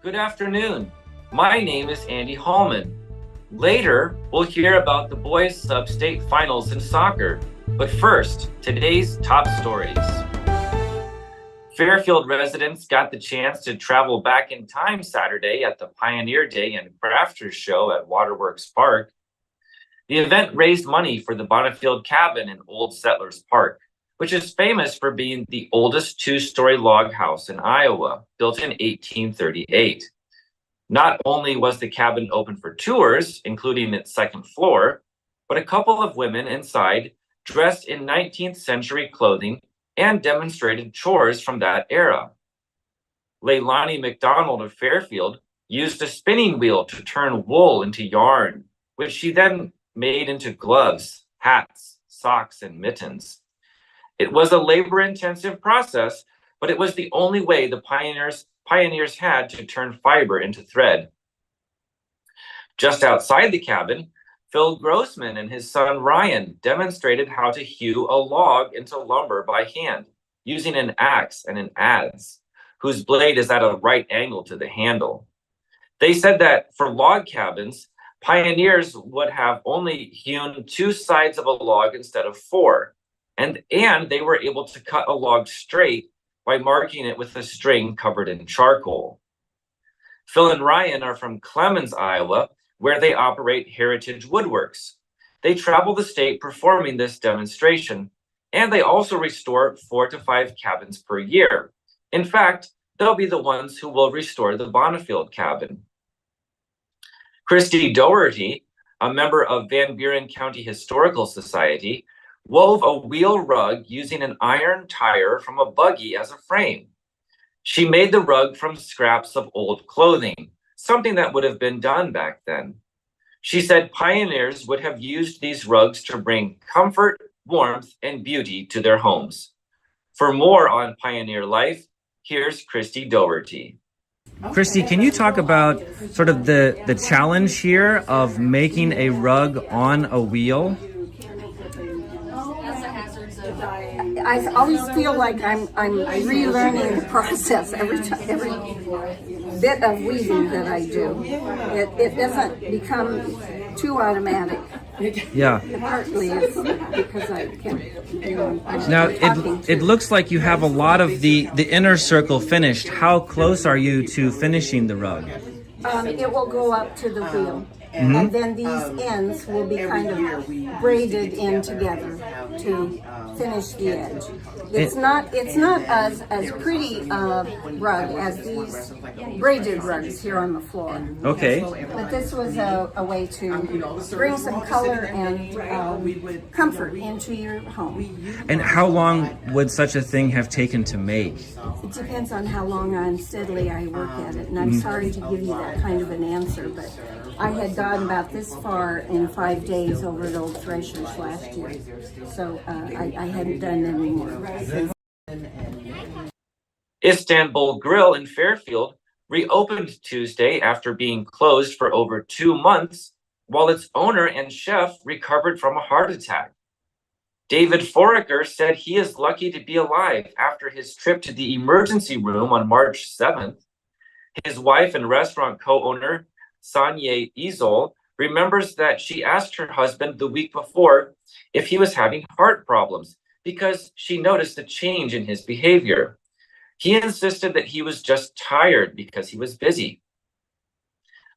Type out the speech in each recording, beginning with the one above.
Good afternoon. My name is Andy Hallman. Later, we'll hear about the boys' sub-state finals in soccer. But first, today's top stories. Fairfield residents got the chance to travel back in time Saturday at the Pioneer Day and Crafters Show at Waterworks Park. The event raised money for the Bonifield Cabin in Old Settlers Park, which is famous for being the oldest two-story log house in Iowa, built in 1838. Not only was the cabin open for tours, including its second floor, but a couple of women inside dressed in 19th century clothing and demonstrated chores from that era. Leilani McDonald of Fairfield used a spinning wheel to turn wool into yarn, which she then made into gloves, hats, socks, and mittens. It was a labor-intensive process, but it was the only way the pioneers had to turn fiber into thread. Just outside the cabin, Phil Grossman and his son Ryan demonstrated how to hew a log into lumber by hand, using an axe and an adze, whose blade is at a right angle to the handle. They said that for log cabins, pioneers would have only hewn two sides of a log instead of four, and they were able to cut a log straight by marking it with a string covered in charcoal. Phil and Ryan are from Clemens, Iowa, where they operate Heritage Woodworks. They travel the state performing this demonstration, and they also restore 4 to 5 cabins per year. In fact, they'll be the ones who will restore the Bonifield cabin. Christy Doherty, a member of Van Buren County Historical Society, wove a wheel rug using an iron tire from a buggy as a frame. She made the rug from scraps of old clothing, something that would have been done back then. She said pioneers would have used these rugs to bring comfort, warmth, and beauty to their homes. For more on pioneer life, here's Christy Doherty. Christy, can you talk about sort of the challenge here of making a rug on a wheel? I always feel like I'm relearning the process every bit of weaving that I do. It doesn't become too automatic. Yeah. Partly it's because I can't. Now it looks like you have a lot of the inner circle finished. How close are you to finishing the rug? It will go up to the wheel. Mm-hmm. And then these ends will be kind of braided in together to finish the edge. It's not as pretty rug as these braided rugs here on the floor. Okay. But this was a way to bring some color and comfort into your home. And how long would such a thing have taken to make? It depends on how long and steadily I work at it. And I'm sorry to give you that kind of an answer, but I had gotten about this far in 5 days over at Old Threshers last year. So I hadn't done any more since. Istanbul Grill in Fairfield reopened Tuesday after being closed for over 2 months, while its owner and chef recovered from a heart attack. David Foraker said he is lucky to be alive after his trip to the emergency room on March 7th. His wife and restaurant co-owner, Sanye Izol, remembers that she asked her husband the week before if he was having heart problems because she noticed a change in his behavior. He insisted that he was just tired because he was busy.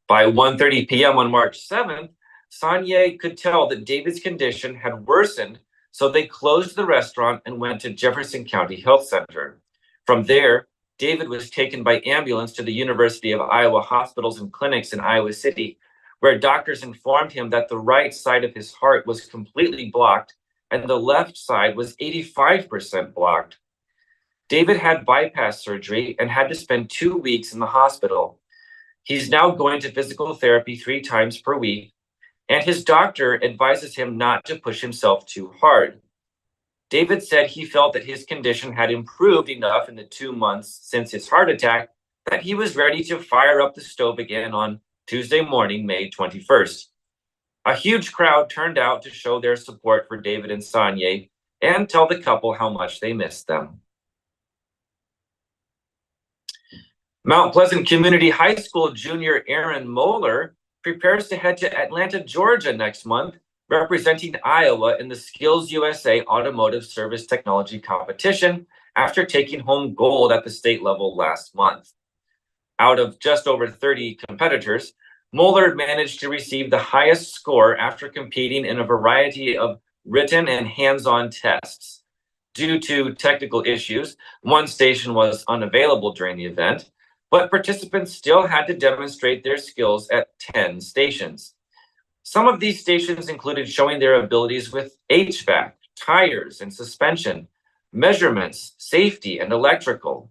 By 1:30 p.m. on March 7th, Sanye could tell that David's condition had worsened, so they closed the restaurant and went to Jefferson County Health Center. From there, David was taken by ambulance to the University of Iowa hospitals and clinics in Iowa City, where doctors informed him that the right side of his heart was completely blocked and the left side was 85% blocked. David had bypass surgery and had to spend 2 weeks in the hospital. He's now going to physical therapy 3 times per week, and his doctor advises him not to push himself too hard. David said he felt that his condition had improved enough in the 2 months since his heart attack that he was ready to fire up the stove again on Tuesday morning, May 21st. A huge crowd turned out to show their support for David and Sanye and tell the couple how much they missed them. Mount Pleasant Community High School junior Aaron Moeller prepares to head to Atlanta, Georgia next month, representing Iowa in the Skills USA Automotive Service Technology Competition after taking home gold at the state level last month. Out of just over 30 competitors, Moeller managed to receive the highest score after competing in a variety of written and hands-on tests. Due to technical issues, one station was unavailable during the event, but participants still had to demonstrate their skills at 10 stations. Some of these stations included showing their abilities with HVAC, tires and suspension, measurements, safety, and electrical.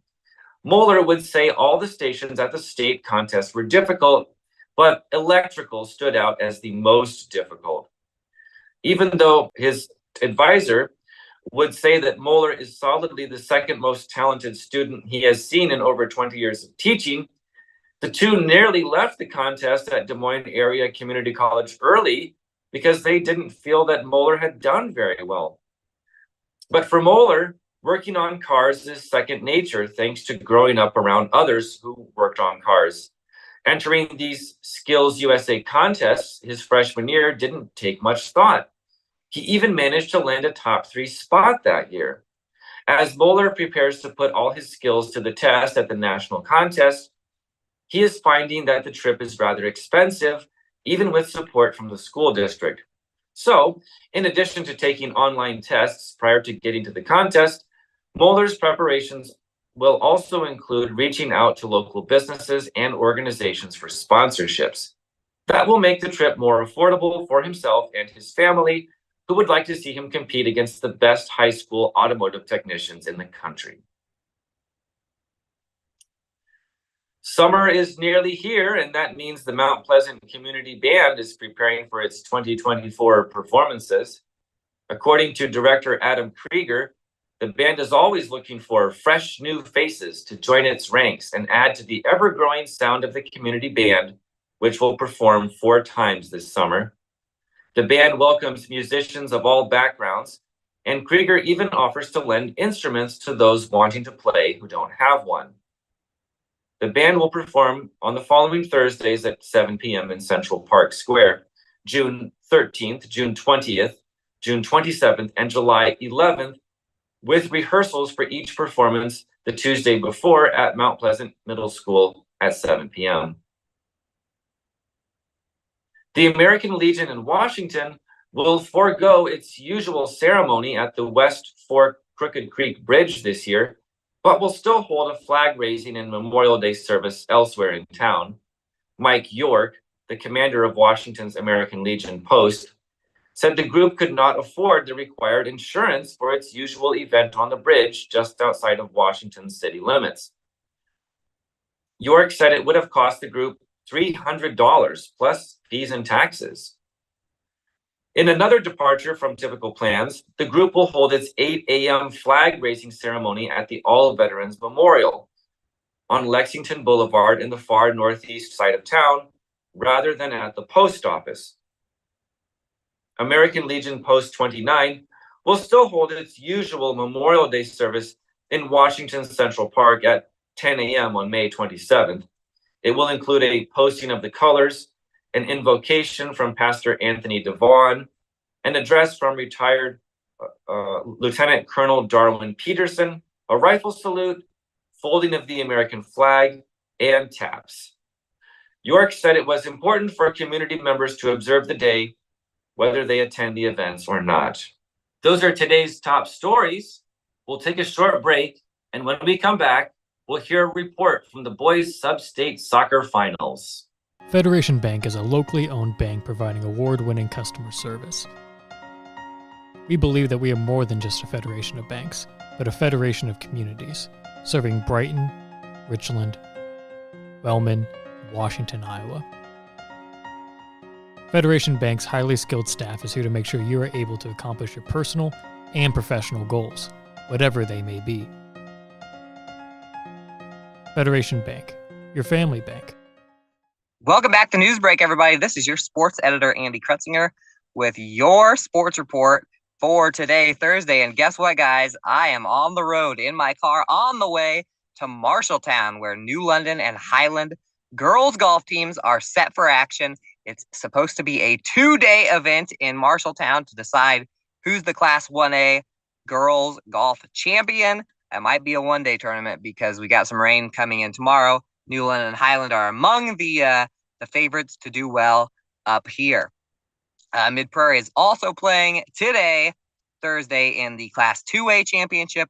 Moeller would say all the stations at the state contest were difficult, but electrical stood out as the most difficult. Even though his advisor would say that Moeller is solidly the second most talented student he has seen in over 20 years of teaching, the two nearly left the contest at Des Moines Area Community College early because they didn't feel that Moeller had done very well. But for Moeller, working on cars is second nature thanks to growing up around others who worked on cars. Entering these Skills USA contests his freshman year didn't take much thought. He even managed to land a top 3 spot that year. As Moeller prepares to put all his skills to the test at the national contest, he is finding that the trip is rather expensive, even with support from the school district. So, in addition to taking online tests prior to getting to the contest, Moeller's preparations will also include reaching out to local businesses and organizations for sponsorships. That will make the trip more affordable for himself and his family, who would like to see him compete against the best high school automotive technicians in the country. Summer is nearly here, and that means the Mount Pleasant Community Band is preparing for its 2024 performances. According to director Adam Krieger, the band is always looking for fresh new faces to join its ranks and add to the ever-growing sound of the community band, which will perform 4 times this summer. The band welcomes musicians of all backgrounds, and Krieger even offers to lend instruments to those wanting to play who don't have one. The band will perform on the following Thursdays at 7 p.m. in Central Park Square, June 13th, June 20th, June 27th, and July 11th, with rehearsals for each performance the Tuesday before at Mount Pleasant Middle School at 7 p.m. The American Legion in Washington will forego its usual ceremony at the West Fork Crooked Creek Bridge this year, but will still hold a flag raising and Memorial Day service elsewhere in town. Mike York, the commander of Washington's American Legion Post, said the group could not afford the required insurance for its usual event on the bridge just outside of Washington's city limits. York said it would have cost the group $300 plus fees and taxes. In another departure from typical plans, the group will hold its 8 a.m. flag raising ceremony at the All Veterans Memorial on Lexington Boulevard in the far northeast side of town, rather than at the post office. American Legion Post 29 will still hold its usual Memorial Day service in Washington Central Park at 10 a.m. on May 27th. It will include a posting of the colors, an invocation from Pastor Anthony Devon, an address from retired Lieutenant Colonel Darwin Peterson, a rifle salute, folding of the American flag, and taps. York said it was important for community members to observe the day, whether they attend the events or not. Those are today's top stories. We'll take a short break, and when we come back, we'll hear a report from the boys' sub-state soccer finals. Federation Bank is a locally owned bank providing award-winning customer service. We believe that we are more than just a federation of banks, but a federation of communities, serving Brighton, Richland, Wellman, and Washington, Iowa. Federation Bank's highly skilled staff is here to make sure you are able to accomplish your personal and professional goals, whatever they may be. Federation Bank, your family bank. Welcome back to Newsbreak, everybody. This is your sports editor, Andy Krutzinger, with your sports report for today, Thursday. And guess what, guys? I am on the road in my car on the way to Marshalltown, where New London and Highland girls golf teams are set for action. It's supposed to be a 2-day event in Marshalltown to decide who's the Class 1A girls golf champion. It might be a 1-day tournament because we got some rain coming in tomorrow. New London and Highland are among the favorites to do well up here. Mid Prairie is also playing today, Thursday, in the Class 2A championship.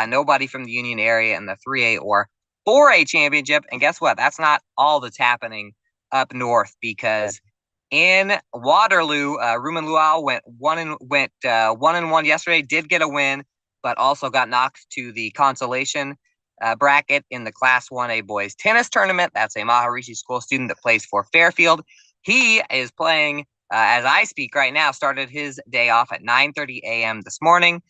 Nobody from the Union area in the 3A or 4A championship. And guess what? That's not all that's happening up north, because in Waterloo, Rumen Luau went 1-1 yesterday, did get a win, but also got knocked to the consolation bracket in the Class 1A boys tennis tournament. That's a Maharishi School student that plays for Fairfield. He is playing as I speak right now, started his day off at 9:30 a.m. this morning.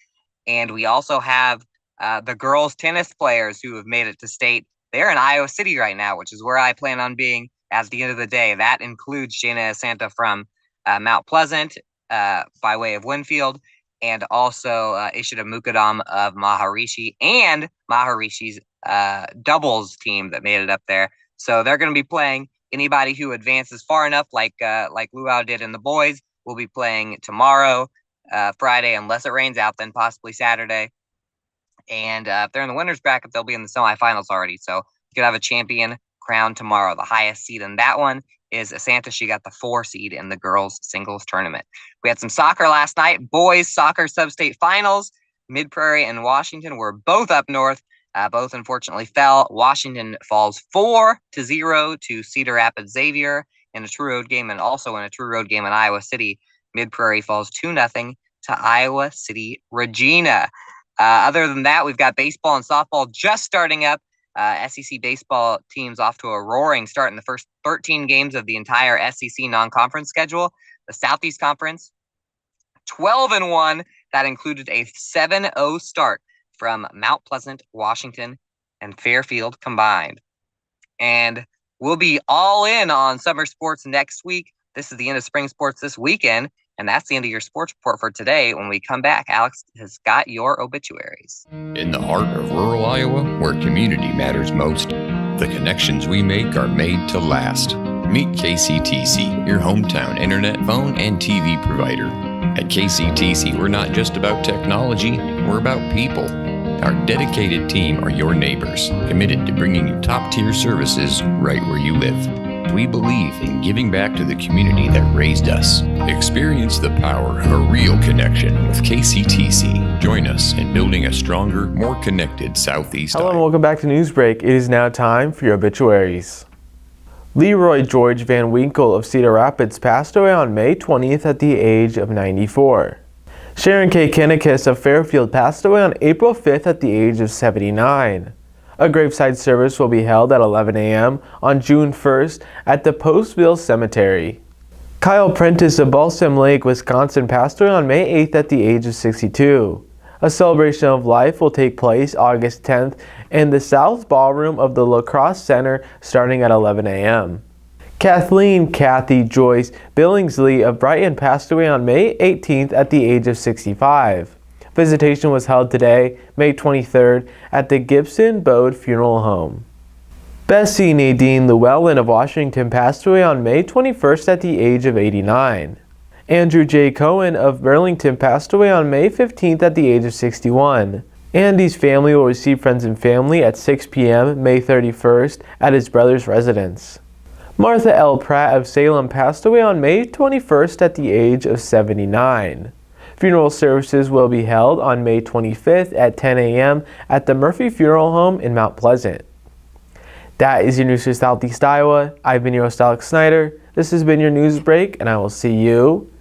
And we also have the girls tennis players who have made it to state. They're in Iowa City right now, which is where I plan on being at the end of the day. That includes Shayna Santa from Mount Pleasant by way of Winfield, and also Ishita Mukadam of Maharishi and Maharishi's doubles team that made it up there. So they're going to be playing. Anybody who advances far enough, like Luau did in the boys, will be playing tomorrow, Friday, unless it rains out, then possibly Saturday. And if they're in the winners bracket, they'll be in the semifinals already. So you could have a champion crowned tomorrow. The highest seed in that one is Asanta. She got the 4 seed in the girls singles tournament. We had some soccer last night. Boys soccer sub-state finals. Mid Prairie and Washington were both up north. Both unfortunately fell. Washington falls 4-0 to Cedar Rapids Xavier in a true road game, and also in a true road game in Iowa City. Mid Prairie falls 2-0 to Iowa City Regina. Other than that, we've got baseball and softball just starting up. SEC baseball teams off to a roaring start in the first 13 games of the entire SEC non-conference schedule. The Southeast Conference, 12-1. That included a 7-0 start from Mount Pleasant, Washington, and Fairfield combined. And we'll be all in on summer sports next week. This is the end of spring sports this weekend. And that's the end of your sports report for today. When we come back, Alex has got your obituaries. In the heart of rural Iowa, where community matters most, the connections we make are made to last. Meet KCTC, your hometown internet, phone, and TV provider. At KCTC, we're not just about technology, we're about people. Our dedicated team are your neighbors, committed to bringing you top-tier services right where you live. We believe in giving back to the community that raised us. Experience the power of a real connection with KCTC. Join us in building a stronger, more connected Southeast Hello Iowa. and welcome back to Newsbreak. It is now time for your obituaries. Leroy George Van Winkle of Cedar Rapids passed away on May 20th at the age of 94. Sharon K. Kinnikis of Fairfield passed away on April 5th at the age of 79. A graveside service will be held at 11 a.m. on June 1st at the Postville Cemetery. Kyle Prentice of Balsam Lake, Wisconsin passed away on May 8th at the age of 62. A celebration of life will take place August 10th in the South Ballroom of the La Crosse Center starting at 11 a.m. Kathleen Kathy Joyce Billingsley of Brighton passed away on May 18th at the age of 65. Visitation was held today, May 23rd, at the Gibson Bode Funeral Home. Bessie Nadine Llewellyn of Washington passed away on May 21st at the age of 89. Andrew J. Cohen of Burlington passed away on May 15th at the age of 61. Andy's family will receive friends and family at 6 p.m. May 31st at his brother's residence. Martha L. Pratt of Salem passed away on May 21st at the age of 79. Funeral services will be held on May 25th at 10 a.m. at the Murphy Funeral Home in Mount Pleasant. That is your news for Southeast Iowa. I've been your host, Alex Snyder. This has been your news break, and I will see you